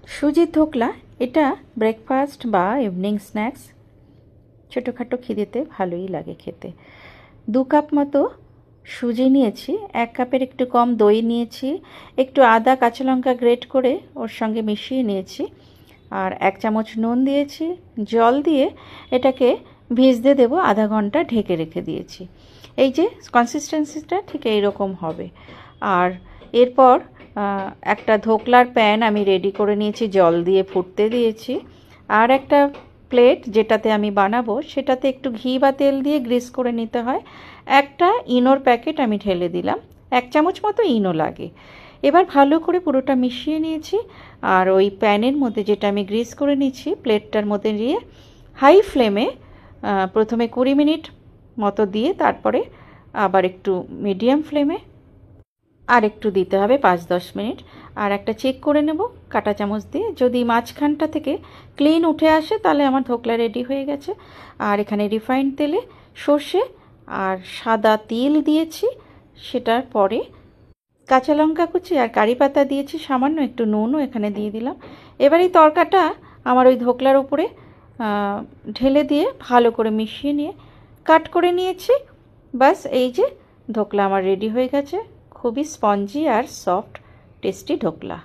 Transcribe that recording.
সুজির ধোকলা এটা ব্রেকফাস্ট বা ইভিনিং স্ন্যাক্স ছোটোখাটো খিদেতে ভালোই লাগে খেতে। 2 কাপ মতো সুজি নিয়েছি, 1 কাপের একটু কম দই নিয়েছি, একটু আদা কাঁচা লঙ্কা গ্রেট করে ওর সঙ্গে মিশিয়ে নিয়েছি, আর 1 চামচ নুন দিয়েছি। জল দিয়ে এটাকে ভিজতে দেবো, আধা ঘন্টা ঢেকে রেখে দিয়েছি। এই যে কনসিস্টেন্সিটা ঠিক এইরকম হবে। আর এরপর একটা ধোকলার প্যান আমি রেডি করে নিয়েছি, জল দিয়ে ফুটতে দিয়েছি। আর একটা প্লেট যেটাতে আমি বানাবো সেটাতে একটু ঘি বা তেল দিয়ে গ্রিস করে নিতে হয়। একটা ইনোর প্যাকেট আমি ঢেলে দিলাম, 1 চামচ মতো ইনো লাগে। এবার ভালো করে পুরোটা মিশিয়ে নিয়েছি, আর ওই প্যানের মধ্যে যেটা আমি গ্রিস করে নিয়েছি প্লেটটার মধ্যে দিয়ে হাই ফ্লেমে প্রথমে 20 মিনিট মতো দিয়ে তারপরে আবার একটু মিডিয়াম ফ্লেমে আর একটু দিতে হবে 5-10 মিনিট। আর একটা চেক করে নেব কাঁটা চামচ দিয়ে, যদি মাঝখানটা থেকে ক্লিন উঠে আসে তাহলে আমার ধোকলা রেডি হয়ে গেছে। আর এখানে রিফাইন্ড তেলে সর্ষে আর সাদা তিল দিয়েছি, সেটার পরে কাঁচা লঙ্কা কুচি আর কারি পাতা দিয়েছি, সামান্য একটু নুনও এখানে দিয়ে দিলাম। এবার এই তরকাটা আমার ওই ধোকলার উপরে ঢেলে দিয়ে ভালো করে মিশিয়ে নিয়ে কাট করে নিয়েছি। বাস এই যে ধোকলা আমার রেডি হয়ে গেছে, খুবই স্পঞ্জি আর সফট টেস্টি ধোকলা।